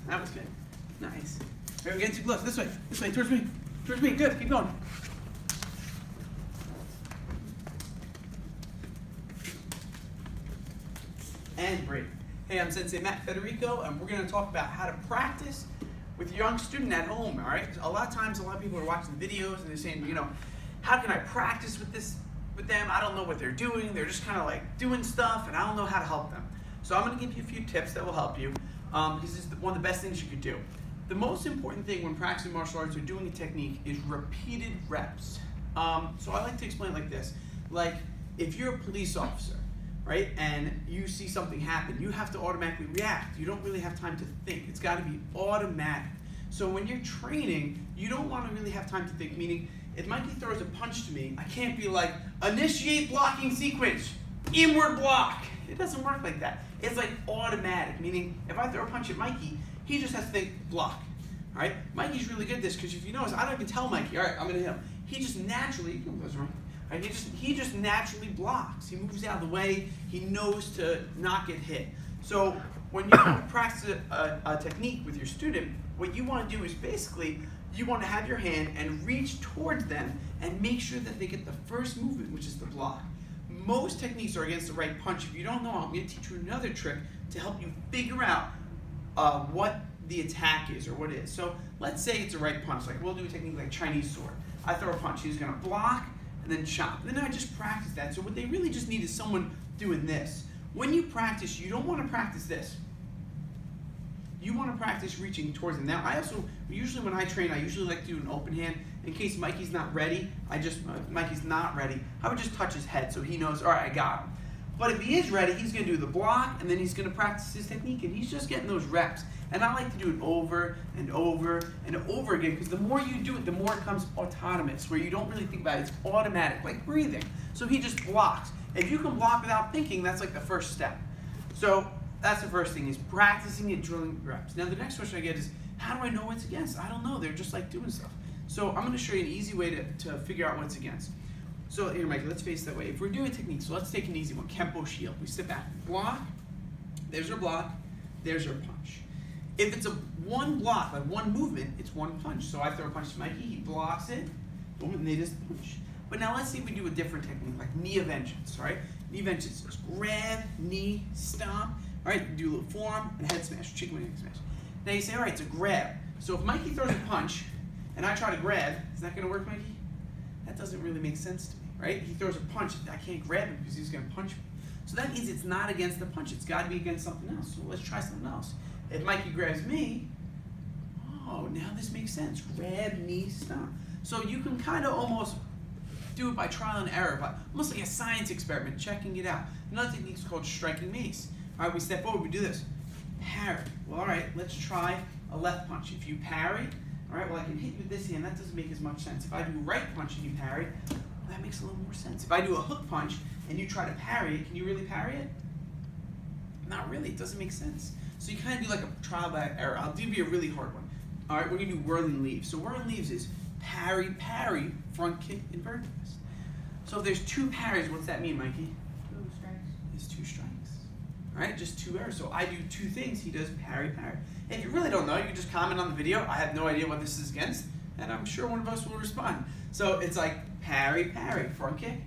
That was good. Nice. Here, we're getting too close. This way, towards me. Towards me, good, keep going. And break. Hey, I'm Sensei Federico, and we're going to talk about how to practice with your young student at home, all right? A lot of times, a lot of people are watching the videos and they're saying, you know, how can I practice with them? I don't know what they're doing. They're just kind of like doing stuff, and I don't know how to help them. So I'm going to give you a few tips that will help you, because this is one of the best things you could do. The most important thing when practicing martial arts or doing a technique is repeated reps. So I like to explain it like this. Like, if you're a police officer, right, and you see something happen, you have to automatically react. You don't really have time to think. It's got to be automatic. So when you're training, you don't want to really have time to think, meaning if Mikey throws a punch to me, I can't be like, initiate blocking sequence, inward block. It doesn't work like that. It's like automatic, meaning if I throw a punch at Mikey, he just has to think block. All right? Mikey's really good at this because if you notice, I don't even tell Mikey, all right, I'm going to hit him. He just naturally, right? He just naturally blocks. He moves out of the way. He knows to not get hit. So when you practice a technique with your student, what you want to do is basically you want to have your hand and reach towards them and make sure that they get the first movement, which is the block. Most techniques are against the right punch. If you don't know, I'm going to teach you another trick to help you figure out what the attack is or what it is. So let's say it's a right punch. Like we'll do a technique like Chinese sword. I throw a punch. He's going to block and then chop. And then I just practice that. So what they really just need is someone doing this. When you practice, you don't want to practice this. You want to practice reaching towards them. Now, usually when I train, I usually like to do an open hand. In case Mikey's not ready, I would just touch his head so he knows, all right, I got him. But if he is ready, he's going to do the block, and then he's going to practice his technique, and he's just getting those reps. And I like to do it over and over and over again, because the more you do it, the more it becomes autonomous, where you don't really think about it. It's automatic, like breathing. So he just blocks. If you can block without thinking, that's like the first step. So that's the first thing, is practicing and drilling reps. Now the next question I get is, how do I know what's against? I don't know. They're just like doing stuff. So I'm going to show you an easy way to figure out what's against. So here, Mikey, let's face it that way. If we're doing a technique, so let's take an easy one, Kempo shield. We step back, block, there's our block, there's our punch. If it's one block, like one movement, it's one punch. So I throw a punch to Mikey, he blocks it, boom, and they just punch. But now let's see if we do a different technique, like knee of vengeance, right? Knee vengeance is grab, knee, stomp, all right? Do a little forearm and head smash, chicken wing smash. Now you say, all right, it's a grab. So if Mikey throws a punch and I try to grab, is that gonna work, Mikey? That doesn't really make sense to me, right? He throws a punch, I can't grab him because he's gonna punch me. So that means it's not against the punch, it's gotta be against something else. So let's try something else. If Mikey grabs me, oh, now this makes sense. Grab, knee, stomp. So you can kind of almost do it by trial and error, but almost like a science experiment, checking it out. Another technique is called striking mace. All right, we step forward, we do this. Parry. Well, all right, let's try a left punch. If you parry, all right, well, I can hit you with this hand. That doesn't make as much sense. If I do a right punch and you parry, well, that makes a little more sense. If I do a hook punch and you try to parry it, can you really parry it? Not really. It doesn't make sense. So you kind of do like a trial by error. I'll give you a really hard one. All right, we're going to do whirling leaves. So whirling leaves is parry, parry, front kick, inverted fist. So if there's two parries, what's that mean, Mikey? 2 strikes. It's 2 strikes. All right, just 2 errors. So I do 2 things. He does parry, parry. If you really don't know, you can just comment on the video. I have no idea what this is against, and I'm sure one of us will respond. So it's like parry, parry, front kick,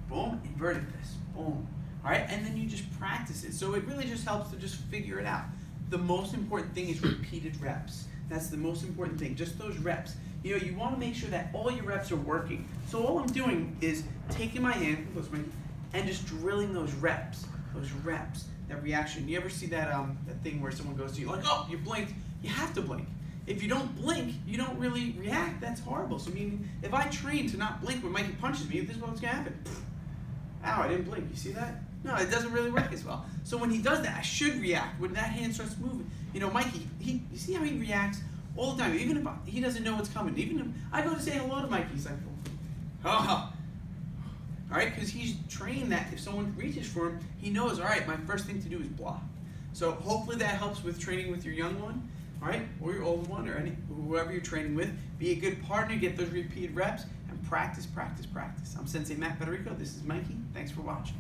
boom, inverted fist, boom. All right, and then you just practice it. So it really just helps to just figure it out. The most important thing is repeated reps. That's the most important thing, just those reps. You know, you want to make sure that all your reps are working. So all I'm doing is taking my hand, and just drilling those reps, that reaction. You ever see that thing where someone goes to you like, oh, you blinked? You have to blink. If you don't blink, you don't really react. That's horrible. So I mean, if I train to not blink when Mikey punches me, this is what's gonna happen. Ow, I didn't blink. You see that? No, it doesn't really work as well. So when he does that, I should react. When that hand starts moving, you know, Mikey, you see how he reacts all the time. Even if he doesn't know what's coming. Even if I go to say hello to Mikey, he's like, oh. All right, because he's trained that if someone reaches for him, he knows, all right, my first thing to do is block. So hopefully that helps with training with your young one, all right, or your old one, or whoever you're training with. Be a good partner, get those repeated reps, and practice, practice, practice. I'm Sensei Federico. This is Mikey. Thanks for watching.